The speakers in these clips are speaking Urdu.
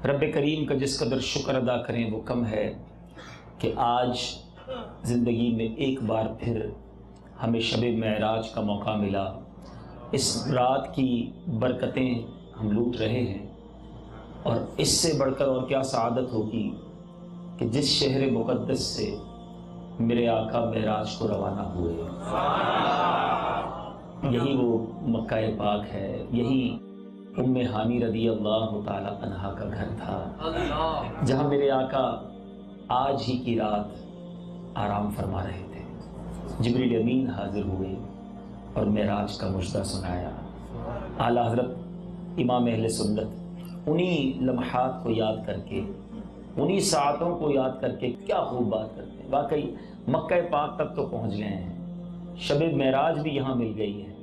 رب کریم کا جس قدر شکر ادا کریں وہ کم ہے کہ آج زندگی میں ایک بار پھر ہمیں شب معراج کا موقع ملا۔ اس رات کی برکتیں ہم لوٹ رہے ہیں، اور اس سے بڑھ کر اور کیا سعادت ہوگی کہ جس شہر مقدس سے میرے آقا معراج کو روانہ ہوئے، یہی وہ مکہ پاک ہے، یہی ام ہانی رضی اللہ تعالی عنہا کا گھر تھا، جہاں میرے آقا آج ہی کی رات آرام فرما رہے تھے۔ جبریل امین حاضر ہوئے اور معراج کا مژدہ سنایا۔ اعلیٰ حضرت امام اہل سنت انہی لمحات کو یاد کر کے، انہی ساعتوں کو یاد کر کے کیا خوب بات کرتے ہیں۔ واقعی مکہ پاک تک تو پہنچ گئے ہیں، شب معراج بھی یہاں مل گئی ہے،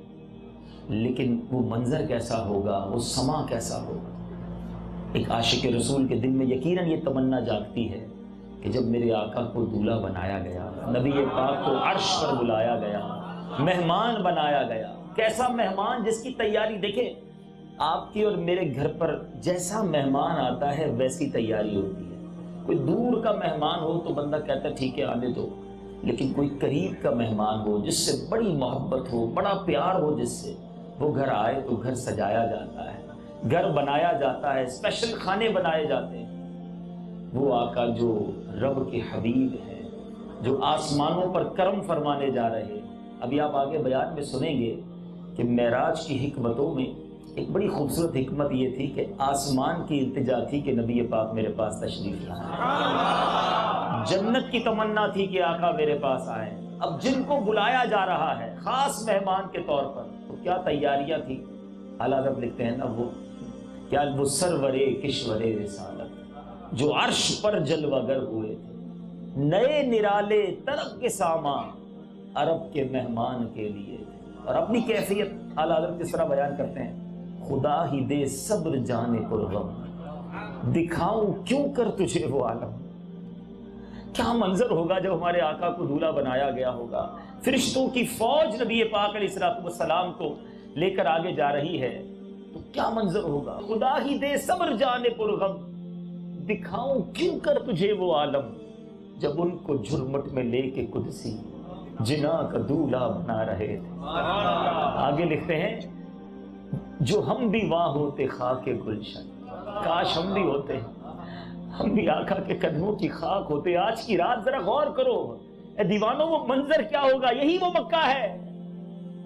لیکن وہ منظر کیسا ہوگا، وہ سما کیسا ہوگا۔ ایک عاشق رسول کے دل میں یقیناً یہ تمنا جاگتی ہے کہ جب میرے آقا کو دولہا بنایا گیا، نبی پاک کو عرش پر بلایا گیا، مہمان بنایا گیا، کیسا مہمان جس کی تیاری دیکھیں، آپ کی اور میرے گھر پر جیسا مہمان آتا ہے ویسی تیاری ہوتی ہے۔ کوئی دور کا مہمان ہو تو بندہ کہتا ہے ٹھیک ہے آنے دو، لیکن کوئی قریب کا مہمان ہو جس سے بڑی محبت ہو، بڑا پیار ہو جس سے، وہ گھر آئے تو گھر سجایا جاتا ہے، گھر بنایا جاتا ہے، اسپیشل کھانے بنائے جاتے ہیں۔ وہ آقا جو رب کے حبیب ہیں، جو آسمانوں پر کرم فرمانے جا رہے ہیں۔ ابھی آپ آگے بیان میں سنیں گے کہ معراج کی حکمتوں میں ایک بڑی خوبصورت حکمت یہ تھی کہ آسمان کی التجا تھی کہ نبی پاک میرے پاس تشریف لائیں، جنت کی تمنا تھی کہ آقا میرے پاس آئیں۔ اب جن کو بلایا جا رہا ہے خاص مہمان کے طور پر، تو کیا تیاریاں تھی۔ اعلیٰ حضرت لکھتے ہیں نا، وہ سرورے کشورے رسالت جو عرش پر جلوہ گر ہوئے تھے، نئے نرالے طرب کے ساما عرب کے مہمان کے لیے تھے۔ اور اپنی کیفیت اعلیٰ حضرت کس طرح بیان کرتے ہیں، خدا ہی دے صبر جانے پرغم، دکھاؤں کیوں کر تجھے وہ عالم۔ کیا منظر ہوگا جب ہمارے آقا کو دولہا بنایا گیا ہوگا، فرشتوں کی فوج نبی پاک علیہ السلام کو لے کر آگے جا رہی ہے، تو کیا منظر ہوگا۔ خدا ہی دے صبر جانے پرغم، دکھاؤں کیوں کر تجھے وہ عالم، جب ان کو جھرمٹ میں لے کے قدسی جنا کا دولہا بنا رہے تھے۔ آگے لکھتے ہیں جو ہم بھی وہاں ہوتے خاک گلشن، کاش ہم بھی ہوتے، ہم بھی آقا کے قدموں کی خاک ہوتے۔ آج کی رات ذرا غور کرو اے دیوانوں، وہ منظر کیا ہوگا۔ یہی وہ مکہ ہے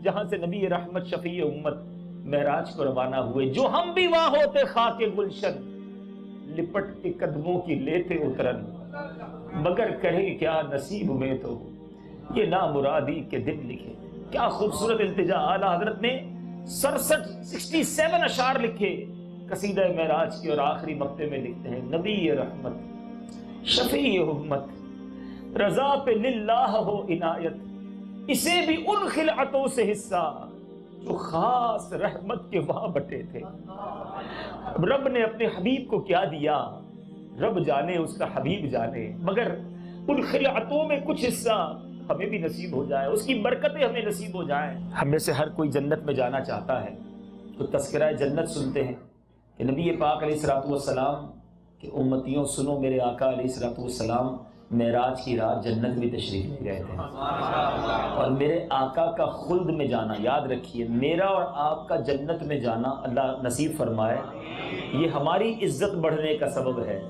جہاں سے نبی رحمت شفیع امت معراج کو روانہ ہوئے۔ جو ہم بھی وہاں ہوتے خاک گلشن، لپٹ کے قدموں کی لیتے اترن، مگر کہے کیا نصیب میں تو یہ نامرادی کے دن لکھے۔ کیا خوبصورت التجا۔ اعلیٰ حضرت نے 67 اشعار لکھے قصیدہ معراج کی، اور آخری مقطع میں لکھتے ہیں نبی رحمت شفیع امت رضا پہ للہ ہو عنایت، اسے بھی ان خلعتوں سے حصہ جو خاص رحمت کے وہاں بٹے تھے۔ رب نے اپنے حبیب کو کیا دیا، رب جانے، اس کا حبیب جانے، مگر ان خلعتوں میں کچھ حصہ ہمیں بھی نصیب ہو جائے، اس کی برکتیں ہمیں نصیب ہو جائیں۔ ہم میں سے ہر کوئی جنت میں جانا چاہتا ہے، تو تذکرہ جنت سنتے ہیں کہ نبی پاک علیہ السلام کہ امتیوں سنو، میرے آقا علیہ السلام معراج کی رات جنت بھی تشریف لے گئے تھے، اور میرے آقا کا خلد میں جانا، یاد رکھیے میرا اور آپ کا جنت میں جانا اللہ نصیب فرمائے، یہ ہماری عزت بڑھنے کا سبب ہے،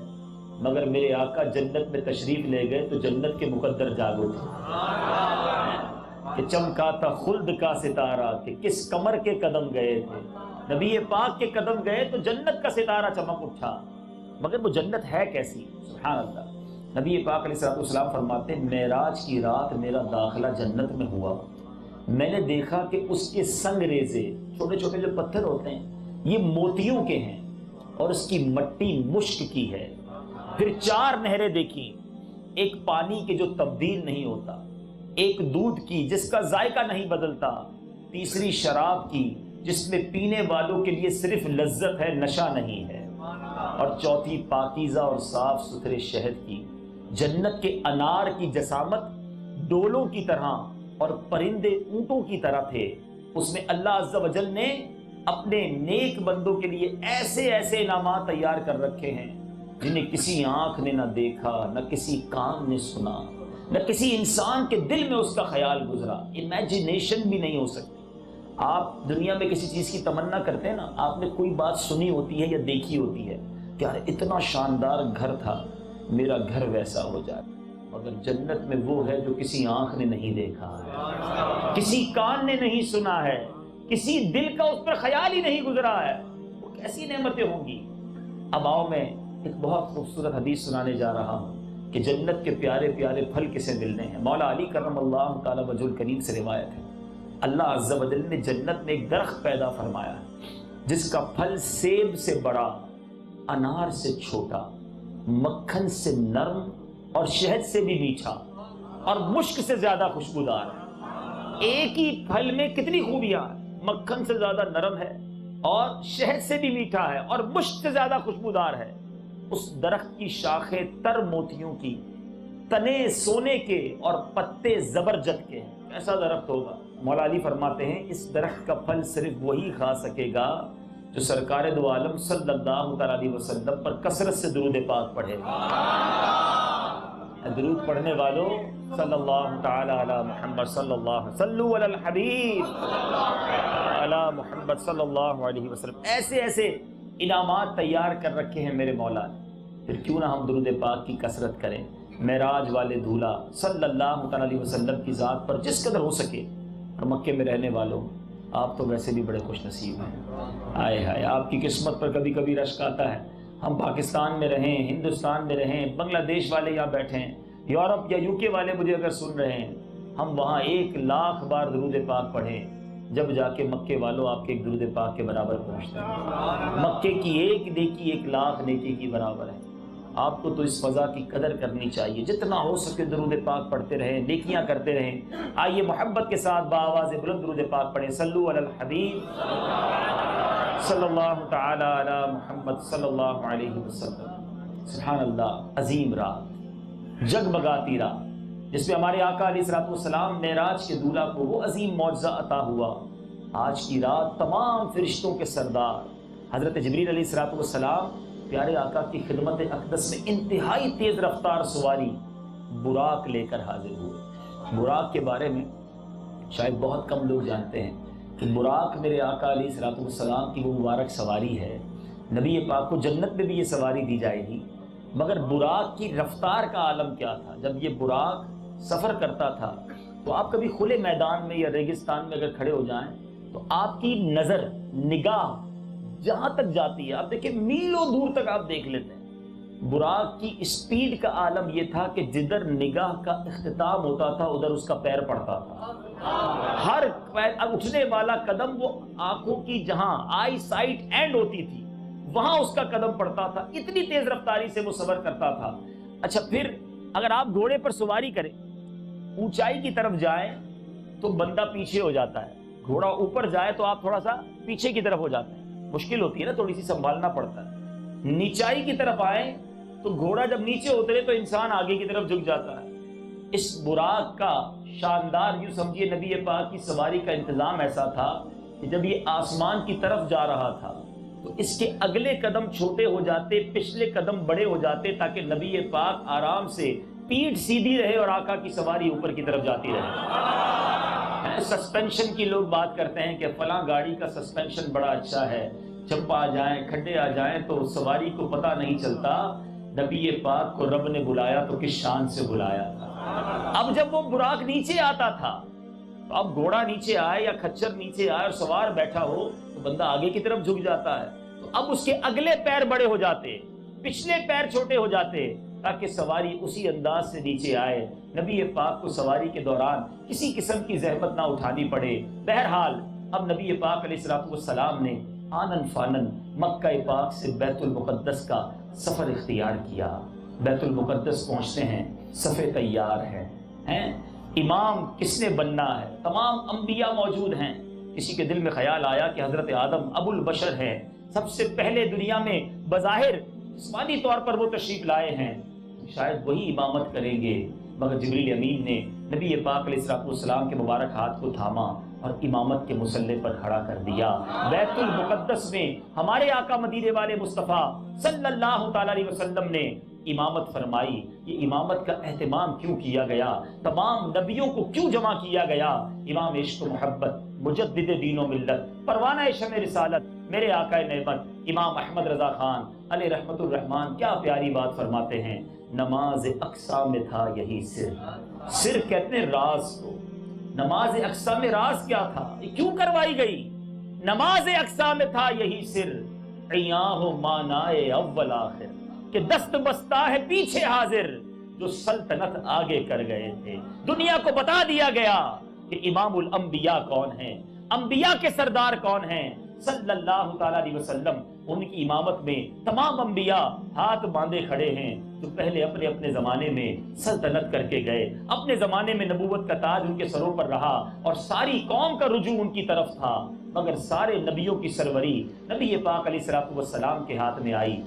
مگر میرے آقا جنت میں تشریف لے گئے تو جنت کے مقدر جاگو تھے کہ چمکا تھا خلد کا ستارہ کہ کس قمر کے قدم گئے تھے۔ نبی پاک کے قدم گئے تو جنت کا ستارہ چمک اٹھا، مگر وہ جنت ہے کیسی، سبحان اللہ۔ نبی پاک علیہ السلام فرماتے ہیں معراج کی رات میرا داخلہ جنت میں ہوا، میں نے دیکھا کہ اس کے سنگ ریزے، چھوٹے چھوٹے جو پتھر ہوتے ہیں، یہ موتیوں کے ہیں، اور اس کی مٹی مشک کی ہے۔ پھر 4 نہریں دیکھی، ایک پانی کے جو تبدیل نہیں ہوتا، ایک دودھ کی جس کا ذائقہ نہیں بدلتا، تیسری شراب کی جس میں پینے والوں کے لیے صرف لذت ہے، نشہ نہیں ہے، اور چوتھی پاکیزہ اور صاف ستھرے شہد کی۔ جنت کے انار کی جسامت ڈولوں کی طرح اور پرندے اونٹوں کی طرح تھے، اس میں اللہ عز و جل نے اپنے نیک بندوں کے لیے ایسے ایسے انعامات تیار کر رکھے ہیں جنہیں کسی آنکھ نے نہ دیکھا، نہ کسی کان نے سنا، نہ کسی انسان کے دل میں اس کا خیال گزرا، امیجنیشن بھی نہیں ہو سکتی۔ آپ دنیا میں کسی چیز کی تمنا کرتے ہیں نا، آپ نے کوئی بات سنی ہوتی ہے یا دیکھی ہوتی ہے کہ یار اتنا شاندار گھر تھا، میرا گھر ویسا ہو جائے، مگر جنت میں وہ ہے جو کسی آنکھ نے نہیں دیکھا ہے، کسی کان نے نہیں سنا ہے، کسی دل کا اس پر خیال ہی نہیں گزرا ہے، وہ کیسی نعمتیں ہوں گی۔ اب آؤ میں ایک بہت خوبصورت حدیث سنانے جا رہا ہوں کہ جنت کے پیارے پیارے پھل کسے ملنے ہیں۔ مولا علی کرم اللہ تعالی وجہ الکریم سے روایت ہے، اللہ عز و جل نے جنت میں ایک درخت پیدا فرمایا ہے جس کا پھل سیب سے بڑا، انار سے چھوٹا، مکھن سے نرم اور شہد سے بھی میٹھا اور مشک سے زیادہ خوشبودار ہے۔ ایک ہی پھل میں کتنی خوبیاں ہیں، مکھن سے زیادہ نرم ہے اور شہد سے بھی میٹھا ہے اور مشک سے زیادہ خوشبودار ہے۔ اس درخت کی شاخیں تر موتیوں کی، تنے سونے کے اور پتے زبرجد کے ہیں۔ کیسا درخت ہوگا؟ مولا علی فرماتے ہیں اس درخت کا پھل صرف وہی کھا سکے گا جو سرکار دو عالم صلی اللہ علیہ وسلم پر کثرت سے درود پاک پڑھے۔ درود پڑھنے والوں صلی اللہ تعالی علی محمد صلی اللہ صلو علی الحبیب علی محمد صلی اللہ علیہ وسلم۔ ایسے ایسے انعامات تیار کر رکھے ہیں میرے مولا نے، پھر کیوں نہ ہم درود پاک کی کثرت کریں۔ معراج والے دولہا صلی اللہ تعالی علیہ وسلم کی ذات پر جس قدر ہو سکے۔ اور مکے میں رہنے والوں، آپ تو ویسے بھی بڑے خوش نصیب ہیں، آئے ہائے آپ کی قسمت پر کبھی کبھی رشک آتا ہے۔ ہم پاکستان میں رہیں، ہندوستان میں رہیں، بنگلہ دیش والے یہاں بیٹھے ہیں، یورپ یا UK والے مجھے اگر سن رہے ہیں، ہم وہاں 1,00,000 بار درود پاک پڑھیں، جب جا کے مکے والوں آپ کے ایک درود پاک کے برابر پہنچتے ہیں۔ مکے کی ایک نیکی 1,00,000 نیکی کی برابر ہے۔ آپ کو تو اس فضا کی قدر کرنی چاہیے، جتنا ہو سکے درود پاک پڑھتے رہیں، نیکیاں کرتے رہیں۔ آئیے محبت کے ساتھ بآواز بلند درود پاک پڑھیں، صلو علی الحبیب صلی اللہ تعالی علی محمد صلی اللہ علیہ وسلم۔ سبحان اللہ، عظیم رات، جگمگاتی رات، جس میں ہمارے آقا علیہ الصلوۃ والسلام معراج کے دولہا کو وہ عظیم معجزہ عطا ہوا۔ آج کی رات تمام فرشتوں کے سردار حضرت جبریل علیہ الصلوۃ والسلام پیارے آقا کی خدمت اقدس میں انتہائی تیز رفتار سواری براق لے کر حاضر ہوئے۔ براق کے بارے میں شاید بہت کم لوگ جانتے ہیں کہ براق میرے آقا علیہ الصلوۃ والسلام کی وہ مبارک سواری ہے۔ نبی پاک کو جنت میں بھی یہ سواری دی جائے گی، مگر براق کی رفتار کا عالم کیا تھا۔ جب یہ براق سفر کرتا تھا تو آپ کبھی کھلے میدان میں یا ریگستان میں اگر کھڑے ہو جائیں تو آپ کی نظر، نگاہ جہاں تک جاتی ہے، آپ دیکھیں میلوں دور تک آپ دیکھ لیتے ہیں۔ براق کی اسپیڈ کا عالم یہ تھا کہ جدھر نگاہ کا اختتام ہوتا تھا ادھر اس کا پیر پڑتا تھا۔ ہر پیر اٹھنے والا قدم وہ آنکھوں کی جہاں آئی سائٹ اینڈ ہوتی تھی وہاں اس کا قدم پڑتا تھا، اتنی تیز رفتاری سے وہ سفر کرتا تھا۔ اچھا، پھر اگر آپ گھوڑے پر سواری کریں، اونچائی کی طرف جائیں تو بندہ پیچھے ہو جاتا ہے، گھوڑا اوپر جائے تو آپ تھوڑا سا پیچھے کی طرف ہو جاتے ہیں، مشکل ہوتی ہے نا، تھوڑی سی سنبھالنا پڑتا ہے۔ نیچائی کی طرف آئیں تو گھوڑا جب نیچے اترے تو انسان آگے کی طرف جھک جاتا ہے۔ اس براق کا شاندار، یوں سمجھیے نبی پاک کی سواری کا انتظام ایسا تھا کہ جب یہ آسمان کی طرف جا رہا تھا تو اس کے اگلے قدم چھوٹے ہو جاتے، پچھلے قدم بڑے ہو جاتے، تاکہ نبی پاک آرام سے پیٹھ سیدھی رہے اور آقا کی سواری اوپر کی طرف جاتی رہے۔ سسپینشن کی لوگ بات کرتے ہیں کہ فلاں گاڑی کا سسپینشن بڑا اچھا ہے، چپا آ جائیں، کھڈے آ جائیں تو سواری کو پتہ نہیں چلتا۔ نبی پاک کو رب نے بلایا تو کس شان سے بلایا تھا۔ اب جب وہ براق نیچے آتا تھا تو اب گھوڑا نیچے آئے یا کھچر نیچے آئے اور سوار بیٹھا ہو تو بندہ آگے کی طرف جھک جاتا ہے، تو اب اس کے اگلے پیر بڑے ہو جاتے، پچھلے پیر چھوٹے ہو جاتے، تاکہ سواری اسی انداز سے نیچے آئے، نبی پاک کو سواری کے دوران کسی قسم کی زحمت نہ اٹھانی پڑے۔ بہرحال اب نبی پاک علیہ الصلوۃ والسلام نے آنن فانن مکہ پاک سے بیت المقدس کا سفر اختیار کیا۔ بیت المقدس پہنچتے ہیں، صفے تیار ہیں، امام کس نے بننا ہے، تمام انبیاء موجود ہیں۔ کسی کے دل میں خیال آیا کہ حضرت آدم ابو البشر ہے، سب سے پہلے دنیا میں بظاہر جسمانی طور پر وہ تشریف لائے ہیں، شاید وہی امامت کریں گے، مگر جبریل امین نے نبی پاک علیہ الصلوۃ والسلام کے مبارک ہاتھ کو تھاما اور امامت کے مسلح پر کھڑا کر دیا۔ بیت المقدس میں ہمارے آقا مدینے والے مصطفیٰ صلی اللہ تعالی علیہ وسلم نے امامت فرمائی۔ یہ امامت کا اہتمام کیوں کیا گیا؟ تمام نبیوں کو کیوں جمع کیا گیا؟ امام عشق و محبت، مجدد دین و ملت، پروانہ شمع رسالت، میرے آقا نعمت امام احمد رضا خان علیہ رحمت الرحمن کیا پیاری بات فرماتے ہیں، نماز اقصیٰ میں تھا یہی سر۔ سر کہتے ہیں راز کو۔ نماز اقصیٰ میں راز کیا تھا؟ یہ کیوں کروائی گئی؟ نماز اقصیٰ میں تھا یہی سر، عیاں مانائے اول آخر، کہ دست بستہ ہے پیچھے حاضر، جو سلطنت آگے کر گئے تھے۔ دنیا کو بتا دیا گیا کہ امام الانبیاء کون ہیں، انبیاء کے سردار کون ہیں، صلی اللہ تعالی علیہ وسلم۔ ان کی امامت میں تمام انبیاء ہاتھ باندھے کھڑے ہیں، جو پہلے اپنے اپنے زمانے میں سلطنت کر کے گئے، اپنے زمانے میں نبوت کا تاج ان کے سروں پر رہا اور ساری قوم کا رجوع ان کی طرف تھا، مگر سارے نبیوں کی سروری نبی پاک علیہ الصلوۃ والسلام کے ہاتھ میں آئی۔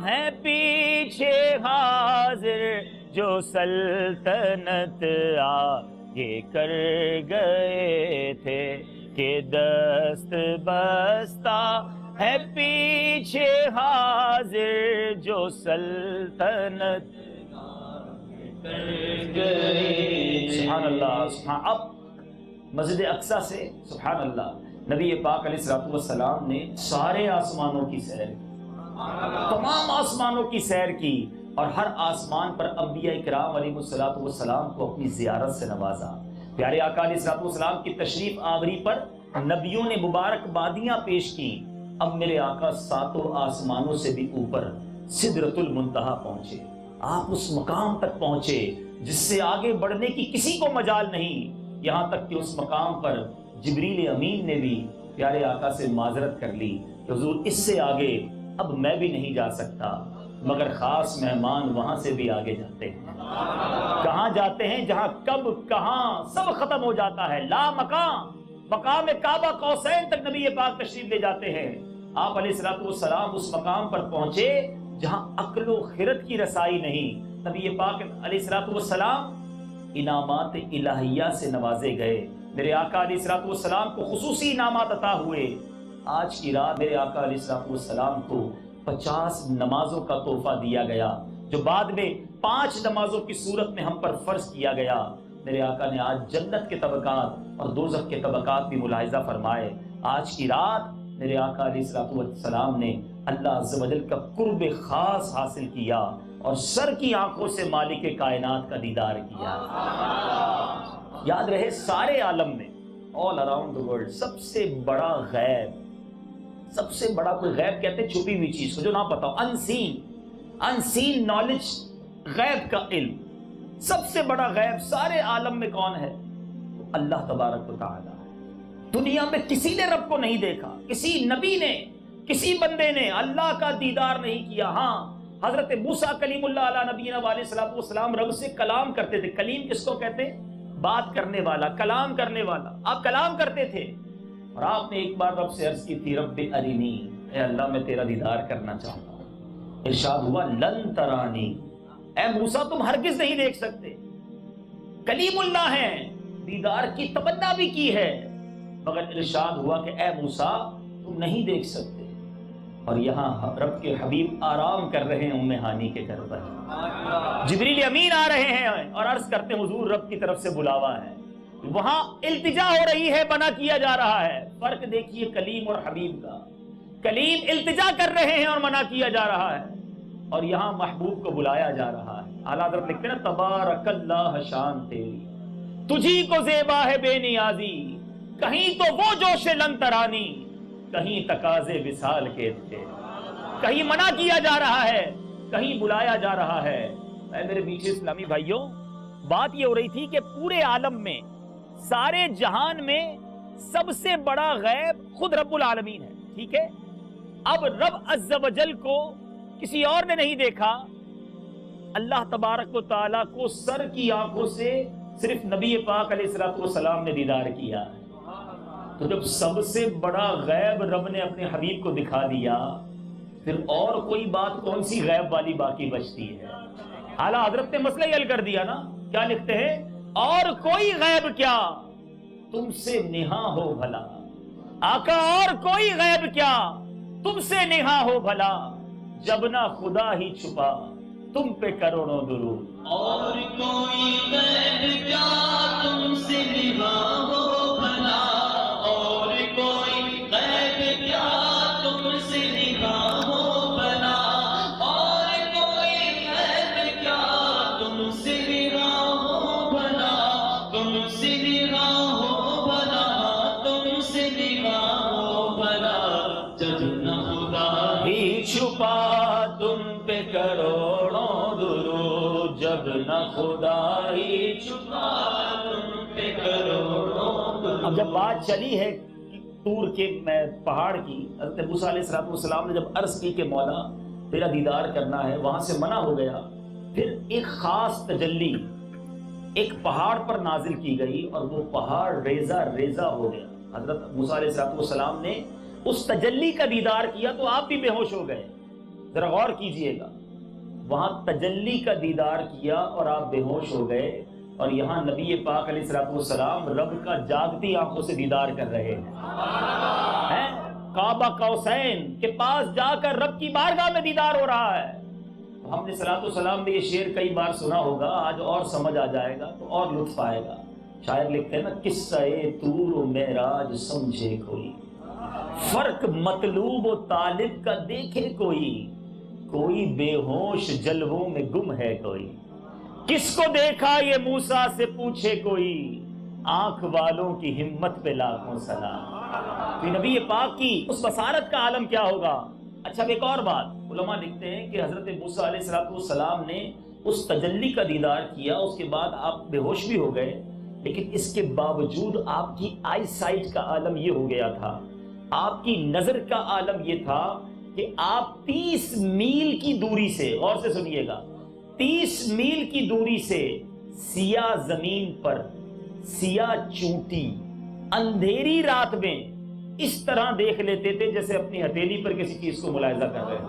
ہے پیچھے حاضر، جو سلطنت آگے کر گئے تھے، کہ دست بستہ ہے پیچھے حاضر، جو سلطنت کر گئے۔ سبحان اللہ، سبحان۔ اب مسجد اقصیٰ سے سبحان اللہ نبی پاک علیہ الصلوۃ والسلام نے سارے آسمانوں کی سیر کی، تمام آسمانوں کی سیر کی، اور ہر آسمان پر انبیاء کرام علیہ الصلوۃ والسلام کو اپنی زیارت سے نوازا۔ پیارے آقا علیہ الصلوۃ والسلام کی تشریف آوری پر نبیوں نے مبارکبادیاں پیش کی۔ اب میرے آقا ساتوں آسمانوں سے بھی اوپر سدرۃ المنتہا پہنچے۔ آپ اس مقام تک پہنچے جس سے آگے بڑھنے کی کسی کو مجال نہیں، یہاں تک کہ اس مقام پر جبریل امین نے بھی پیارے آقا سے معذرت کر لی کہ حضور اس سے آگے اب میں بھی نہیں جا سکتا، مگر خاص مہمان وہاں سے بھی آگے جاتے ہیں۔ کہاں جاتے ہیں؟ جہاں کب کہاں سب ختم ہو جاتا ہے، لا مقام، مقام کعبہ قوسین تک نبی پاک تشریف لے جاتے ہیں۔ آپ علیہ الصلوۃ والسلام اس مقام پر پہنچے جہاں عقل و خرد کی رسائی نہیں۔ نبی پاک علیہ الصلوۃ والسلام انعامات الہیہ سے نوازے گئے۔ میرے آقا علیہ الصلوۃ والسلام کو خصوصی انعامات عطا ہوئے۔ آج کی رات میرے آقا علیہ الصلوۃ والسلام کو 50 نمازوں کا تحفہ دیا گیا، جو بعد میں 5 نمازوں کی صورت میں ہم پر فرض کیا گیا۔ میرے آقا نے آج جنت کے طبقات اور دوزخ کے طبقات بھی ملاحظہ فرمائے۔ آج کی رات میرے آقا علیہ الصلوۃ والسلام نے اللہ عز و جل کا قرب خاص حاصل کیا اور سر کی آنکھوں سے مالک کائنات کا دیدار کیا۔ یاد رہے سارے عالم میں، all around the world، سب سے بڑا غیب، سب سے بڑا کوئی غیب کہتے ہیں چھپی ہوئی چیز کو جو نہ پتا ہو، unseen knowledge، غیب کا علم۔ سب سے بڑا غیب سارے عالم میں کون ہے؟ اللہ تبارک و تعالی۔ دنیا میں کسی نے رب کو نہیں دیکھا، کسی نبی نے، کسی بندے نے اللہ کا دیدار نہیں کیا۔ ہاں، حضرت موسیٰ کلیم اللہ علیہ نبینا علیہ الصلوۃ والسلام رب سے کلام کرتے تھے۔ کلیم کس کو کہتے ہیں؟ بات کرنے والا، کلام کرنے والا۔ آپ کلام کرتے تھے، اور آپ نے ایک بار رب سے عرض کی تھی، رب ارینی، اے اللہ میں تیرا دیدار کرنا چاہتا ہوں۔ ارشاد ہوا لن ترانی، اے موسیٰ تم ہرگز نہیں دیکھ سکتے۔ کلیم اللہ ہیں، دیدار کی تمنا بھی کی ہے، مگر ارشاد ہوا کہ اے موسیٰ تم نہیں دیکھ سکتے۔ اور یہاں رب کے حبیب آرام کر رہے ہیں ام ہانی کے گھر پر، جبریل امین آ رہے ہیں اور عرض کرتے ہیں حضور رب کی طرف سے بلاوا ہے۔ وہاں التجا ہو رہی ہے، بنا کیا جا رہا ہے۔ فرق دیکھیے کلیم اور حبیب کا، کلیم التجا کر رہے ہیں اور منع کیا جا رہا ہے، اور یہاں محبوب کو بلایا جا رہا ہے۔ اعلیٰ حضرت لکھتے ہیں نا، تبارک اللہ شان تیری، تجھی کو زیبا ہے بے نیازی، کہیں تو وہ جوش لن ترانی، کہیں تقاضے وصال کے تھے۔ کہیں منع کیا جا رہا ہے، کہیں بلایا جا رہا ہے۔ اے میرے میٹھے اسلامی بھائیوں، بات یہ ہو رہی تھی کہ پورے عالم میں، سارے جہان میں سب سے بڑا غیب خود رب العالمین ہے، ٹھیک ہے؟ اب رب عز و جل کو کسی اور نے نہیں دیکھا، اللہ تبارک و تعالیٰ کو سر کی آنکھوں سے صرف نبی پاک علیہ الصلوۃ والسلام نے دیدار کیا۔ تو جب سب سے بڑا غیب رب نے اپنے حبیب کو دکھا دیا، پھر اور کوئی بات کون سی غیب والی باقی بچتی ہے؟ اعلیٰ حضرت نے مسئلہ ہی حل کر دیا نا، کیا لکھتے ہیں؟ اور کوئی غیب کیا تم سے نہاں ہو بھلا، آقا اور کوئی غیب کیا تم سے نہاں ہو بھلا، جب نہ خدا ہی چھپا تم پہ کروڑوں درود۔ اور کوئی غیب کیا تم سے نہاں ہو بھلا، اور کوئی غیب کیا تم سے نہاں ہو بھلا، اور کوئی غیب کیا تم سے نہاں ہو بھلا، تم سے نہاں ہو بھلا، تم سے نہاں ہو بھلا، جب نہ خدا ہی چھپا تم پہ کروڑوں درود، جب نہ خدا ہی چھپا تم پہ کروڑوں درود۔ اب جب بات چلی ہے طور کے پہاڑ کی، حضرت موسیٰ علیہ السلام نے جب عرض کی کہ مولا تیرا دیدار کرنا ہے، وہاں سے منع ہو گیا، پھر ایک خاص تجلی ایک پہاڑ پر نازل کی گئی اور وہ پہاڑ ریزہ ریزہ ہو گیا۔ حضرت موسیٰ علیہ السلام نے اس تجلی کا دیدار کیا تو آپ بھی بے ہوش ہو گئے۔ ذرا غور کیجئے گا، وہاں تجلی کا دیدار کیا اور آپ بے ہوش ہو گئے، اور یہاں نبی پاک علیہ السلام رب کا جاگتی آنکھوں سے دیدار کر رہے ہیں۔ کعبہ قوسین کے پاس جا کر رب کی بارگاہ میں دیدار ہو رہا ہے۔ ہم نے صلاۃ والسلام میں یہ شعر کئی بار سنا ہوگا، آج اور سمجھ آ جائے گا تو اور لطف آئے گا۔ شاعر لکھتے ہیں نا، قصہ طور و معراج سمجھے کوئی، فرق مطلوب و طالب کا دیکھے کوئی، کوئی بے ہوش جلووں میں گم ہے کوئی، کس کو دیکھا یہ موسیٰ سے پوچھے کوئی، آنکھ والوں کی ہمت پہ لاکھوں سلام۔ تو نبی پاک کی اس بصارت کا عالم کیا ہوگا؟ اچھا ایک اور بات، علماء لکھتے ہیں کہ حضرت موسیٰ علیہ السلام نے اس تجلی کا دیدار کیا، اس کے بعد آپ بے ہوش بھی ہو گئے، لیکن اس کے باوجود آپ کی آئی سائٹ کا عالم یہ ہو گیا تھا، آپ کی نظر کا عالم یہ تھا کہ آپ 30 میل کی دوری سے، غور سے سنیے گا، 30 میل کی دوری سے سیاہ زمین پر سیاہ چونٹی اندھیری رات میں اس طرح دیکھ لیتے تھے جیسے اپنی ہتھیلی پر کسی چیز کو ملاحظہ کر رہے ہیں۔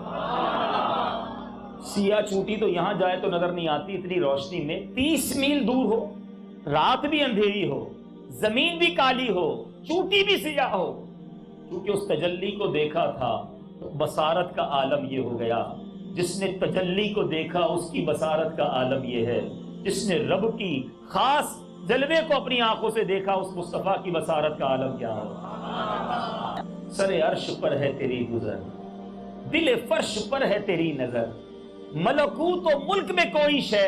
سیاہ چونٹی تو یہاں جائے تو نظر نہیں آتی، اتنی روشنی میں 30 میل دور ہو، رات بھی اندھیری ہو، زمین بھی کالی ہو، چونٹی بھی سیاہ ہو، کیونکہ اس تجلی کو دیکھا تھا تو بصارت کا عالم یہ ہو گیا۔ جس نے تجلی کو دیکھا اس کی بصارت کا عالم یہ ہے، جس نے رب کی خاص جلوے کو اپنی آنکھوں سے دیکھا اس مصطفیٰ کی بصارت کا عالم کیا ہو۔ سر عرش پر ہے تیری گزر، دل فرش پر ہے تیری نظر، ملکوت و ملک میں کوئی شے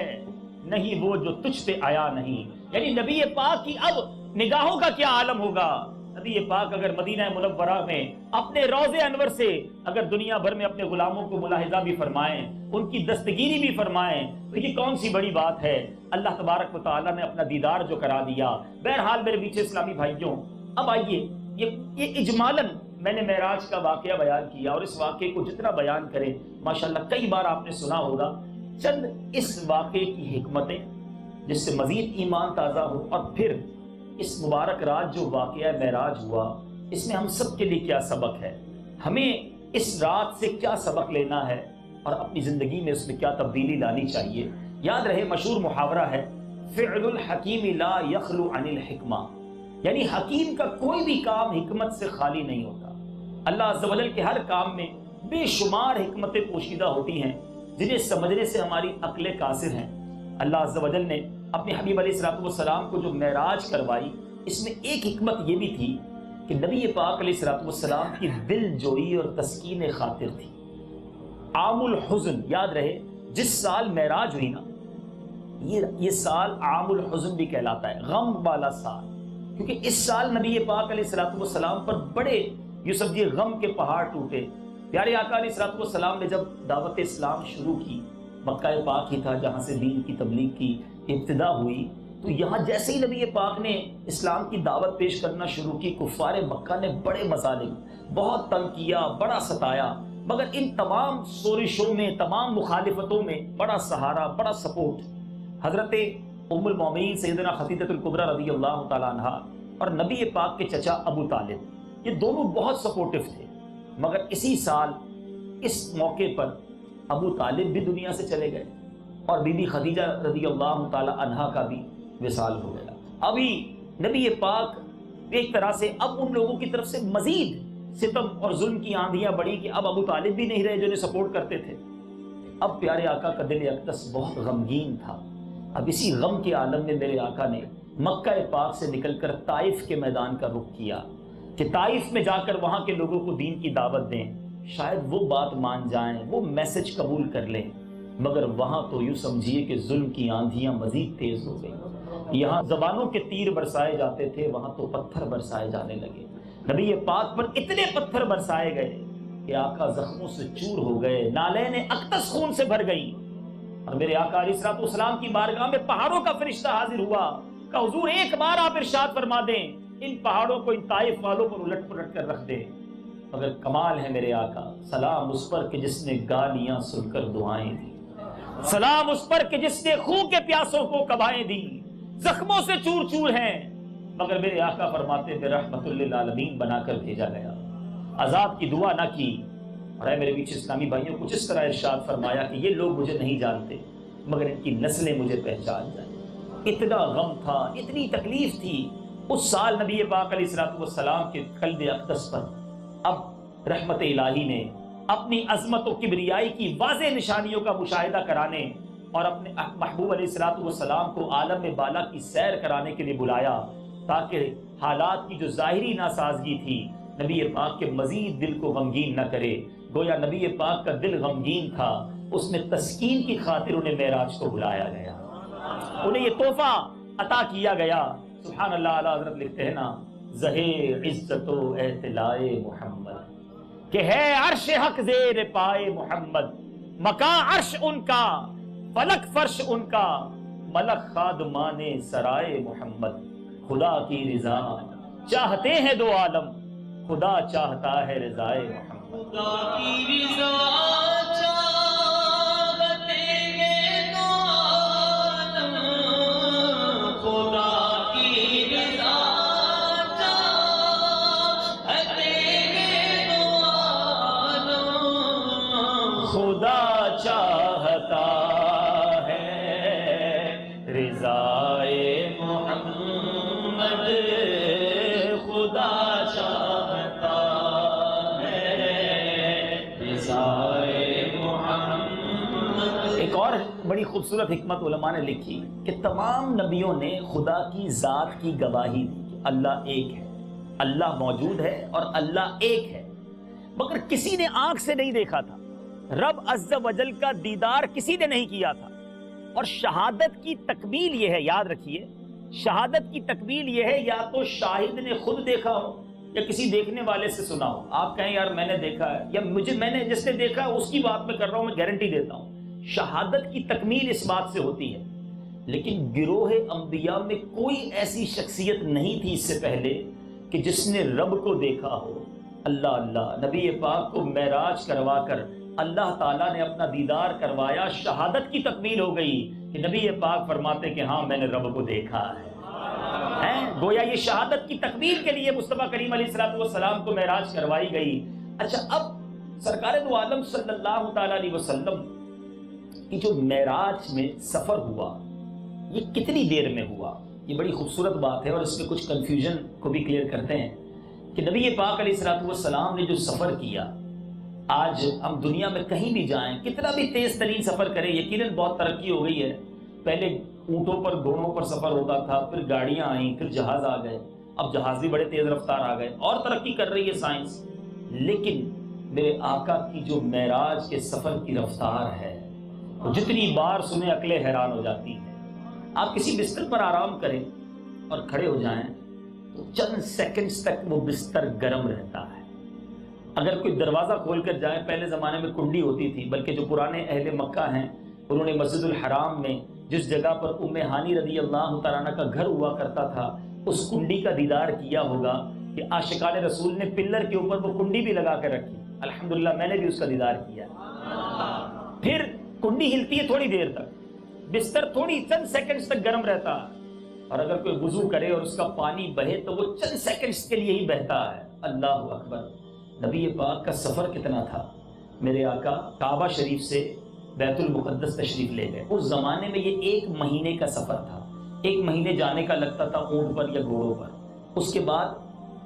نہیں وہ جو تجھ پہ آیا نہیں۔ یعنی نبی پاک کی اب نگاہوں کا کیا عالم ہوگا؟ نبی پاک اگر مدینہ منورہ میں اپنے روضے انور سے اگر دنیا بھر میں اپنے غلاموں کو ملاحظہ بھی فرمائیں، ان کی دستگیری بھی فرمائیں، تو یہ کون سی بڑی بات ہے؟ اللہ تبارک و تعالیٰ نے اپنا دیدار جو کرا دیا۔ بہرحال میرے میٹھے اسلامی بھائیوں، اب آئیے یہ اجمالاً میں نے معراج کا واقعہ بیان کیا، اور اس واقعے کو جتنا بیان کریں ماشاءاللہ کئی بار آپ نے سنا ہوگا، چند اس واقعے کی حکمتیں جس سے مزید ایمان تازہ ہو، اور پھر اس مبارک رات جو واقعہ معراج ہوا اس میں ہم سب کے لیے کیا سبق ہے، ہمیں اس رات سے کیا سبق لینا ہے اور اپنی زندگی میں اس میں کیا تبدیلی لانی چاہیے۔ یاد رہے مشہور محاورہ ہے، فعل الحکیم لا یخلو عن الحکمہ، یعنی حکیم کا کوئی بھی کام حکمت سے خالی نہیں ہوتا۔ اللہ عز و جل کے ہر کام میں بے شمار حکمتیں پوشیدہ ہوتی ہیں جنہیں سمجھنے سے ہماری عقلیں قاصر ہیں۔ اللہ عز و جل نے اپنے حبیب علیہ السلام کو جو معراج کروائی، اس میں ایک حکمت یہ بھی تھی کہ نبی پاک علیہ السلام کی دل جوئی اور تسکین خاطر تھی۔ عام الحزن، یاد رہے جس سال معراج ہوئی نا، یہ سال عام الحزن بھی کہلاتا ہے، غم والا سال، کیونکہ اس سال نبی پاک علیہ السلام پر بڑے یوں سمجھیے غم کے پہاڑ ٹوٹے۔ پیارے آقا علیہ السلام نے جب دعوت اسلام شروع کی، مکہ پاک ہی تھا جہاں سے دین کی تبلیغ کی ابتدا ہوئی، تو یہاں جیسے ہی نبی پاک نے اسلام کی دعوت پیش کرنا شروع کی، کفار مکہ نے بڑے مظالم، بہت تنگ کیا، بڑا ستایا، مگر ان تمام سورشوں میں، تمام مخالفتوں میں بڑا سہارا، بڑا سپورٹ حضرت ام المومنین سیدنا خدیجہ الکبریٰ رضی اللہ تعالیٰ عنہ اور نبی پاک کے چچا ابو طالب، یہ دونوں بہت سپورٹو تھے۔ مگر اسی سال اس موقع پر ابو طالب بھی دنیا سے چلے گئے اور بی بی خدیجہ رضی اللہ تعالیٰ عنہا کا بھی وصال ہو گیا۔ ابھی نبی پاک ایک طرح سے اب ان لوگوں کی طرف سے مزید ستم اور ظلم کی آندھیاں بڑھی کہ اب ابو طالب بھی نہیں رہے جو انہیں سپورٹ کرتے تھے۔ اب پیارے آقا کا دل اقدس بہت غمگین تھا۔ اب اسی غم کے عالم میں میرے آقا نے مکہ پاک سے نکل کر طائف کے میدان کا رخ کیا کہ طائف میں جا کر وہاں کے لوگوں کو دین کی دعوت دیں، شاید وہ بات مان جائیں، وہ میسج قبول کر لیں۔ مگر وہاں تو یوں سمجھیے کہ ظلم کی آندھیاں مزید تیز ہو گئیں۔ یہاں زبانوں کے تیر برسائے جاتے تھے، وہاں تو پتھر برسائے جانے لگے۔ نبی پاک پر اتنے پتھر برسائے گئے کہ آقا زخموں سے چور ہو گئے، نالین اقدس خون سے بھر گئی۔ اور میرے آقا علیہ الصلوۃ والسلام کی بارگاہ میں پہاڑوں کا فرشتہ حاضر ہوا کہ حضور ایک بار آپ ارشاد فرما دیں، ان پہاڑوں کو ان طائف والوں پر الٹ پلٹ کر رکھ دیں۔ مگر کمال ہے میرے آقا، سلام اس پر کہ جس نے گالیاں سن کر دعائیں دی، سلام اس پر کہ جس نے خون کے پیاسوں کو کبائیں دی، زخموں سے چور چور ہیں، مگر میرے آقا فرماتے تھے رحمت للعالمین بنا کر بھیجا گیا، عذاب کی دعا نہ کی۔ اور اے میرے بیچ اسلامی بھائیوں، کچھ اس طرح ارشاد فرمایا کہ یہ لوگ مجھے نہیں جانتے مگر ان کی نسلیں مجھے پہچان جائیں۔ اتنا غم تھا، اتنی تکلیف تھی اس سال نبی پاک علیہ الصلوۃ والسلام کے قلب اقدس پر۔ اب رحمت الہی نے اپنی عظمت و کبریائی کی واضح نشانیوں کا مشاہدہ کرانے اور اپنے محبوب علیہ الصلوۃ والسلام کو عالم میں بالا کی سیر کرانے کے لیے بلایا، تاکہ حالات کی جو ظاہری ناسازگی تھی نبی پاک کے مزید دل کو غمگین نہ کرے۔ گویا نبی پاک کا دل غمگین تھا، اس میں تسکین کی خاطر انہیں معراج کو بلایا گیا، انہیں یہ تحفہ عطا کیا گیا۔ سبحان اللہ، اعلیٰ حضرت لکھتے ہیں نا، زہر عزت و اعتلاء محمد کہ ہے عرش حق زیر پائے محمد، مکاں عرش ان کا، فلک فرش ان کا، ملک خادمان سرائے محمد۔ خدا کی رضا چاہتے ہیں دو عالم، خدا چاہتا ہے رضائے محمد۔ خدا کی رضا چاہتے ہیں دو عالم، خدا کی رضا چاہتے ہیں دو عالم، خدا چاہتا ہے رضائے محمد، خدا چاہتا ایک اور بڑی خوبصورت حکمت علماء نے لکھی کہ تمام نبیوں نے خدا کی ذات کی گواہی دی کہ اللہ ایک ہے، اللہ موجود ہے اور اللہ ایک ہے، مگر کسی نے آنکھ سے نہیں دیکھا تھا، رب عز و جل کا دیدار کسی نے نہیں کیا تھا۔ اور شہادت کی تکمیل یہ ہے، یاد رکھیے، شہادت کی تکمیل یہ ہے یا تو شاہد نے خود دیکھا ہو یا کسی دیکھنے والے سے سنا ہو۔ آپ کہیں یار میں نے دیکھا ہے، یا میں نے جس نے دیکھا ہے اس کی بات میں کر رہا ہوں، میں گارنٹی دیتا ہوں شہادت کی تکمیل اس بات سے ہوتی ہے۔ لیکن گروہ انبیاء میں کوئی ایسی شخصیت نہیں تھی اس سے پہلے کہ جس نے رب کو دیکھا ہو۔ اللہ اللہ، نبی پاک کو معراج کروا کر اللہ تعالیٰ نے اپنا دیدار کروایا، شہادت کی تکمیل ہو گئی کہ نبی پاک فرماتے کہ ہاں میں نے رب کو دیکھا ہے۔ گویا یہ شہادت کی تکمیل کے لیے مصطفیٰ کریم علیہ الصلوۃ والسلام کو معراج کروائی گئی۔ اچھا، اب سرکار دو عالم صلی اللہ تعالیٰ علیہ وسلم کی جو معراج میں سفر ہوا، یہ کتنی دیر میں ہوا؟ یہ بڑی خوبصورت بات ہے اور اس میں کچھ کنفیوژن کو بھی کلیئر کرتے ہیں کہ نبی پاک علیہ الصلوۃ والسلام نے جو سفر کیا، آج ہم دنیا میں کہیں بھی جائیں، کتنا بھی تیز ترین سفر کریں، یقیناً بہت ترقی ہو گئی ہے۔ پہلے اونٹوں پر، گھوڑوں پر سفر ہوتا تھا، پھر گاڑیاں آئیں، پھر جہاز آ گئے، اب جہاز بھی بڑے تیز رفتار آ گئے، اور ترقی کر رہی ہے سائنس۔ لیکن میرے آقا کی جو معراج کے سفر کی رفتار ہے، وہ جتنی بار سنیں عقلیں حیران ہو جاتی ہیں۔ آپ کسی بستر پر آرام کریں اور کھڑے ہو جائیں تو چند سیکنڈز تک وہ بستر گرم رہتا ہے۔ اگر کوئی دروازہ کھول کر جائیں، پہلے زمانے میں کنڈی ہوتی تھی، بلکہ جو پرانے اہل مکہ ہیں انہوں نے مسجد الحرام میں جس جگہ پر ام ہانی رضی اللہ تعالیٰ عنہ کا گھر ہوا کرتا تھا اس کنڈی کا دیدار کیا ہوگا کہ عاشقان رسول نے پلر کے اوپر وہ کنڈی بھی لگا کر رکھی. الحمدللہ میں نے بھی اس کا دیدار کیا. پھر کنڈی ہلتی ہے تھوڑی دیر تک, بستر تھوڑی چند سیکنڈز تک گرم رہتا ہے, اور اگر کوئی وضو کرے اور اس کا پانی بہے تو وہ چند سیکنڈز کے لیے ہی بہتا ہے. اللہ اکبر. نبی پاک کا سفر کتنا تھا. میرے آقا کعبہ شریف سے بیت المقدس تشریف لے گئے. اس زمانے میں یہ 1 مہینے کا سفر تھا. 1 مہینے جانے کا لگتا تھا اونٹ پر یا گھوڑوں پر. اس کے بعد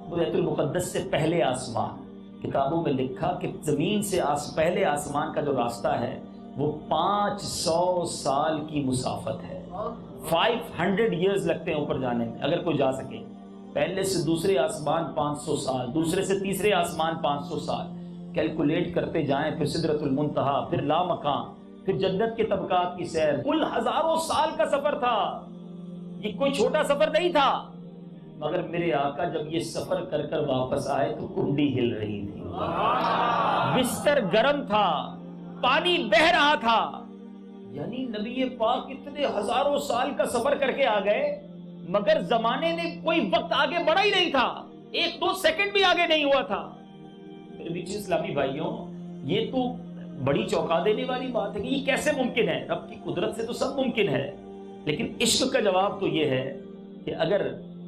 بیت المقدس سے پہلے آسمان, کتابوں میں لکھا کہ زمین سے پہلے آسمان کا جو راستہ ہے وہ 500 سال کی مسافت ہے. 500 ایئرز لگتے ہیں اوپر جانے میں اگر کوئی جا سکے. پہلے سے دوسرے آسمان 500 سال, دوسرے سے تیسرے آسمان 500 سال. کیلکولیٹ کرتے جائیں, پھر سدرۃ المنتہا, پھر لامکان, پھر جنت کے طبقات کی سیر. کل ہزاروں سال کا سفر تھا. یہ کوئی چھوٹا سفر نہیں تھا. مگر میرے آقا جب یہ سفر کر کر واپس آئے تو کنڈی ہل رہی تھی, بستر گرم تھا, پانی بہ رہا تھا. یعنی نبی پاک اتنے ہزاروں سال کا سفر کر کے آ گئے مگر زمانے نے کوئی وقت آگے بڑھا ہی نہیں تھا. 1-2 سیکنڈ بھی آگے نہیں ہوا تھا. میرے اسلامی بھائیوں, یہ تو بڑی چونکا دینے والی بات ہے کہ یہ کیسے ممکن ہے. رب کی قدرت سے تو سب ممکن ہے, لیکن عشق کا جواب تو یہ ہے کہ اگر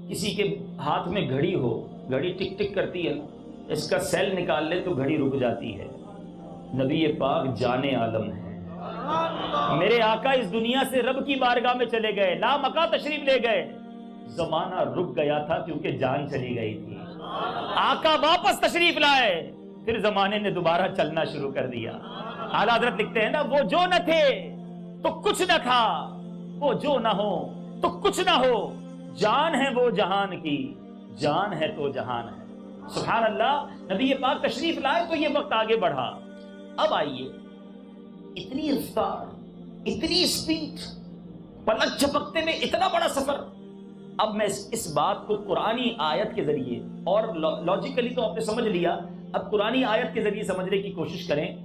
کسی کے ہاتھ میں گھڑی ہو, گھڑی ٹک ٹک کرتی ہے, اس کا سیل نکال لے تو گھڑی رک جاتی ہے. نبی پاک جان عالم ہے. میرے آقا اس دنیا سے رب کی بارگاہ میں چلے گئے, لامکاں تشریف لے گئے. زمانہ رک گیا تھا کیونکہ جان چلی گئی تھی. آقا واپس تشریف لائے, پھر زمانے نے دوبارہ چلنا شروع کر دیا. اعلیٰ حضرت لکھتے ہیں نا, وہ جو نہ تھے تو کچھ نہ تھا, وہ جو نہ ہو تو کچھ نہ ہو. جان ہے وہ جہان کی, جان ہے تو جہان ہے. سبحان اللہ. نبی پاک تشریف لائے تو یہ وقت آگے بڑھا. اب آئیے, اتنی رفتار, اتنی اسپیڈ, پلک جھپکتے میں اتنا بڑا سفر. اب میں اس بات کو قرآنی آیت کے ذریعے, اور لاجیکلی تو آپ نے سمجھ لیا, اب قرآنی آیت کے ذریعے سمجھنے کی کوشش کریں.